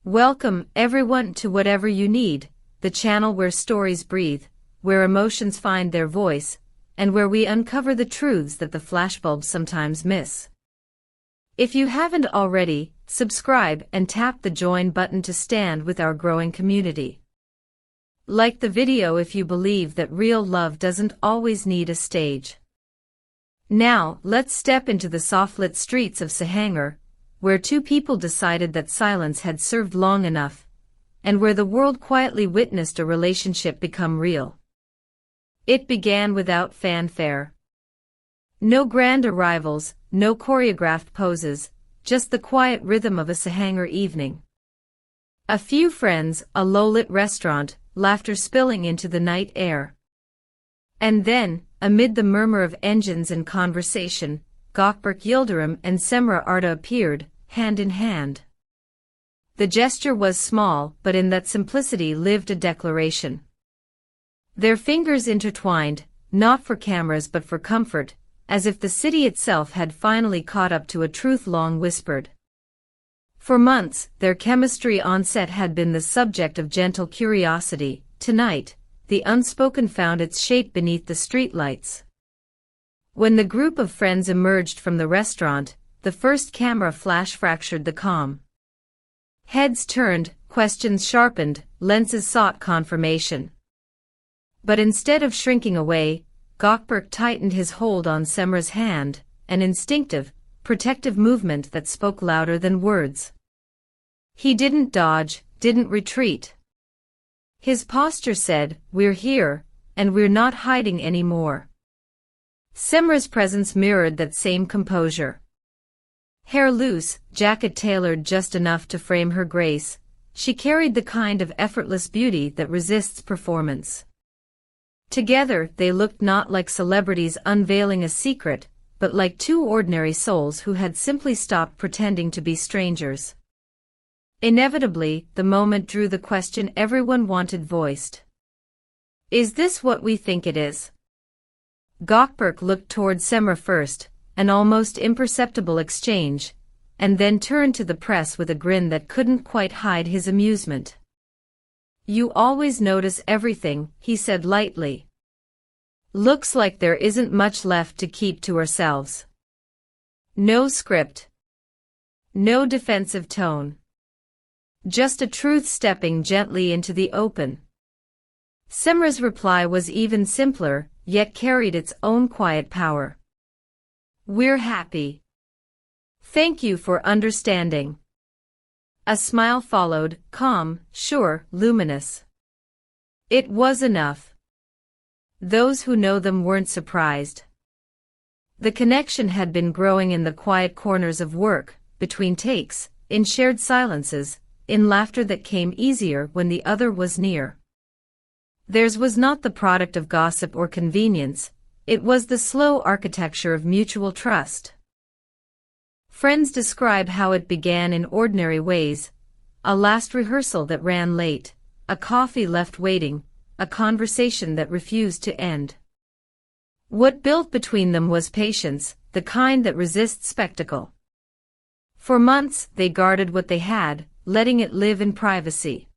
Welcome, everyone, to Whatever You Need, the channel where stories breathe, where emotions find their voice, and where we uncover the truths that the flashbulbs sometimes miss. If you haven't already, subscribe and tap the join button to stand with our growing community. Like the video if you believe that real love doesn't always need a stage. Now, let's step into the soft-lit streets of Sahangar, where two people decided that silence had served long enough, and where the world quietly witnessed a relationship become real. It began without fanfare. No grand arrivals, no choreographed poses, just the quiet rhythm of a Sahangar evening. A few friends, a low-lit restaurant, laughter spilling into the night air. And then, amid the murmur of engines and conversation, Gökberk, Yıldırım and Cemre, Arda appeared, hand in hand. The gesture was small, but in that simplicity lived a declaration. Their fingers intertwined, not for cameras but for comfort, as if the city itself had finally caught up to a truth long whispered. For months, their chemistry on set had been the subject of gentle curiosity. Tonight, the unspoken found its shape beneath the streetlights. When the group of friends emerged from the restaurant, the first camera flash fractured the calm. Heads turned, questions sharpened, lenses sought confirmation. But instead of shrinking away, Gökberk tightened his hold on Cemre's hand, an instinctive, protective movement that spoke louder than words. He didn't dodge, didn't retreat. His posture said, "We're here, and we're not hiding anymore." Cemre's presence mirrored that same composure. Hair loose, jacket tailored just enough to frame her grace, she carried the kind of effortless beauty that resists performance. Together, they looked not like celebrities unveiling a secret, but like two ordinary souls who had simply stopped pretending to be strangers. Inevitably, the moment drew the question everyone wanted voiced. Is this what we think it is? Gökberk looked toward Cemre first, an almost imperceptible exchange, and then turned to the press with a grin that couldn't quite hide his amusement. "You always notice everything," he said lightly. "Looks like there isn't much left to keep to ourselves." No script. No defensive tone. Just a truth stepping gently into the open. Cemre's reply was even simpler, yet carried its own quiet power. "We're happy. Thank you for understanding." A smile followed, calm, sure, luminous. It was enough. Those who know them weren't surprised. The connection had been growing in the quiet corners of work, between takes, in shared silences, in laughter that came easier when the other was near. Theirs was not the product of gossip or convenience, it was the slow architecture of mutual trust. Friends describe how it began in ordinary ways: a last rehearsal that ran late, a coffee left waiting, a conversation that refused to end. What built between them was patience, the kind that resists spectacle. For months, they guarded what they had, letting it live in privacy.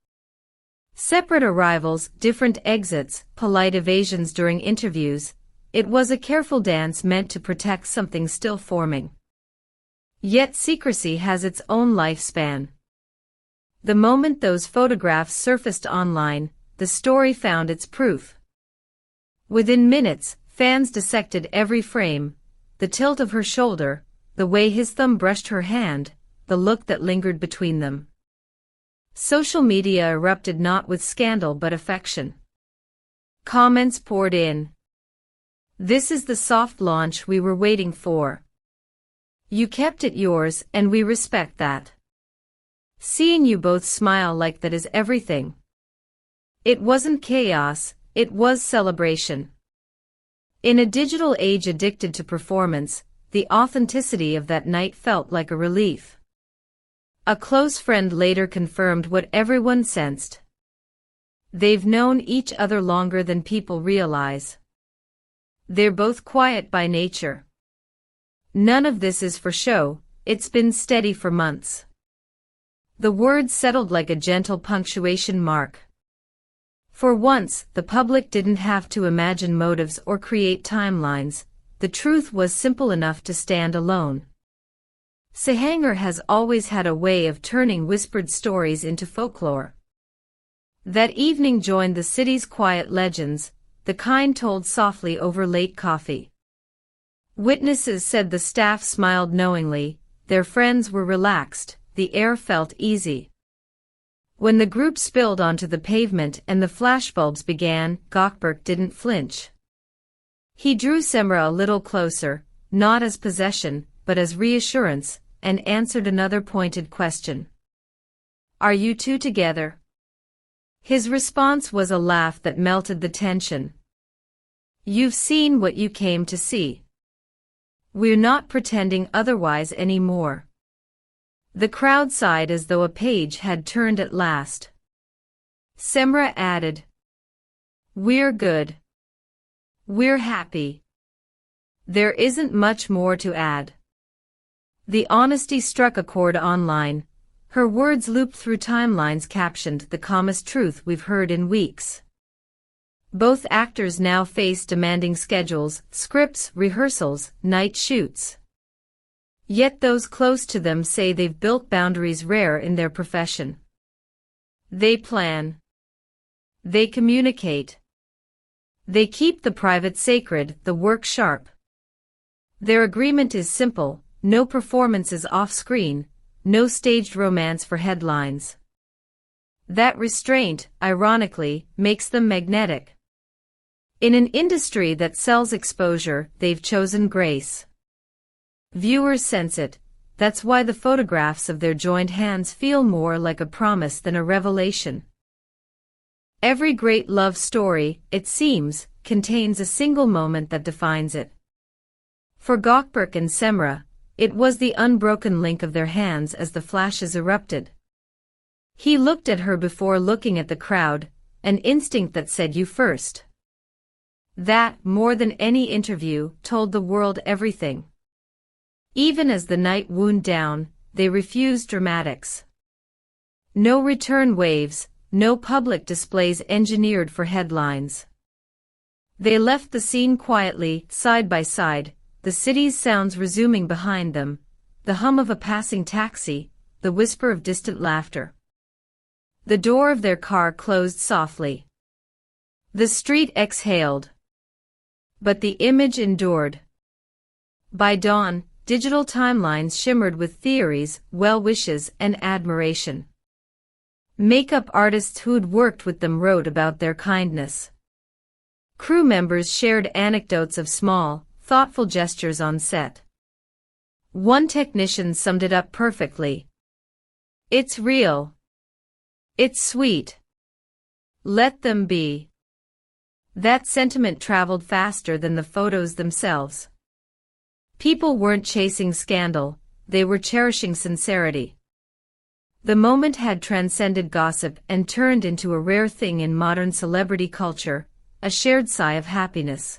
Separate arrivals, different exits, polite evasions during interviews, it was a careful dance meant to protect something still forming. Yet secrecy has its own lifespan. The moment those photographs surfaced online, the story found its proof. Within minutes, fans dissected every frame: the tilt of her shoulder, the way his thumb brushed her hand, the look that lingered between them. Social media erupted not with scandal but affection. Comments poured in. "This is the soft launch we were waiting for. You kept it yours, and we respect that. Seeing you both smile like that is everything." It wasn't chaos, it was celebration. In a digital age addicted to performance, the authenticity of that night felt like a relief. A close friend later confirmed what everyone sensed. They've known each other longer than people realize. They're both quiet by nature. None of this is for show, it's been steady for months. The words settled like a gentle punctuation mark. For once, the public didn't have to imagine motives or create timelines. The truth was simple enough to stand alone. Sahangar has always had a way of turning whispered stories into folklore. That evening joined the city's quiet legends, the kind told softly over late coffee. Witnesses said the staff smiled knowingly, their friends were relaxed, the air felt easy. When the group spilled onto the pavement and the flashbulbs began, Gökberk didn't flinch. He drew Cemre a little closer, not as possession, but as reassurance, and answered another pointed question. "Are you two together?" His response was a laugh that melted the tension. "You've seen what you came to see. We're not pretending otherwise anymore." The crowd sighed as though a page had turned at last. Cemre added, "We're good. We're happy. There isn't much more to add." The honesty struck a chord online. Her words looped through timelines captioned the calmest truth we've heard in weeks. Both actors now face demanding schedules, scripts, rehearsals, night shoots. Yet those close to them say they've built boundaries rare in their profession. They plan. They communicate. They keep the private sacred, the work sharp. Their agreement is simple: no performances off-screen, no staged romance for headlines. That restraint, ironically, makes them magnetic. In an industry that sells exposure, they've chosen grace. Viewers sense it. That's why the photographs of their joined hands feel more like a promise than a revelation. Every great love story, it seems, contains a single moment that defines it. For Gökberk and Cemre, it was the unbroken link of their hands as the flashes erupted. He looked at her before looking at the crowd, an instinct that said you first. That, more than any interview, told the world everything. Even as the night wound down, they refused dramatics. No return waves, no public displays engineered for headlines. They left the scene quietly, side by side, the city's sounds resuming behind them, the hum of a passing taxi, the whisper of distant laughter. The door of their car closed softly. The street exhaled. But the image endured. By dawn, digital timelines shimmered with theories, well-wishes, and admiration. Makeup artists who'd worked with them wrote about their kindness. Crew members shared anecdotes of small, thoughtful gestures on set. One technician summed it up perfectly. "It's real. It's sweet. Let them be." That sentiment traveled faster than the photos themselves. People weren't chasing scandal, they were cherishing sincerity. The moment had transcended gossip and turned into a rare thing in modern celebrity culture, a shared sigh of happiness.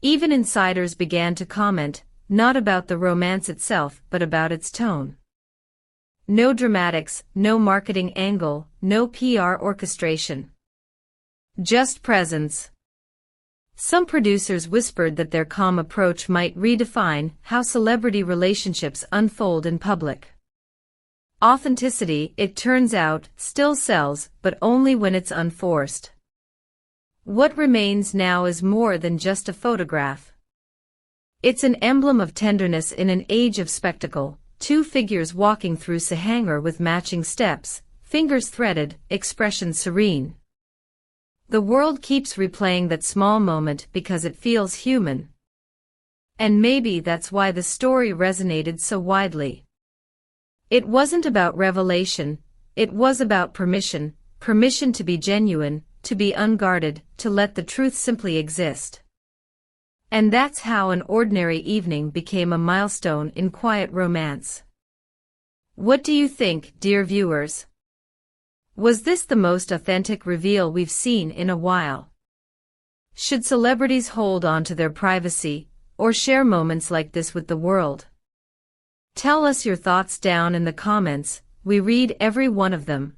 Even insiders began to comment, not about the romance itself but about its tone. No dramatics, no marketing angle, no PR orchestration. Just presence. Some producers whispered that their calm approach might redefine how celebrity relationships unfold in public. Authenticity, it turns out, still sells, but only when it's unforced. What remains now is more than just a photograph. It's an emblem of tenderness in an age of spectacle, two figures walking through Sahangar with matching steps, fingers threaded, expressions serene. The world keeps replaying that small moment because it feels human. And maybe that's why the story resonated so widely. It wasn't about revelation, it was about permission, permission to be genuine, to be unguarded, to let the truth simply exist. And that's how an ordinary evening became a milestone in quiet romance. What do you think, dear viewers? Was this the most authentic reveal we've seen in a while? Should celebrities hold on to their privacy, or share moments like this with the world? Tell us your thoughts down in the comments, we read every one of them.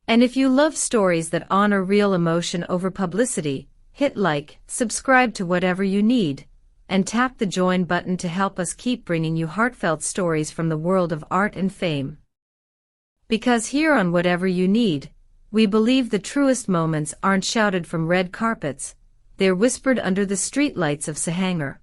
And if you love stories that honor real emotion over publicity, hit like, subscribe to Whatever You Need, and tap the join button to help us keep bringing you heartfelt stories from the world of art and fame. Because here on Whatever You Need, we believe the truest moments aren't shouted from red carpets, they're whispered under the streetlights of Sahangar.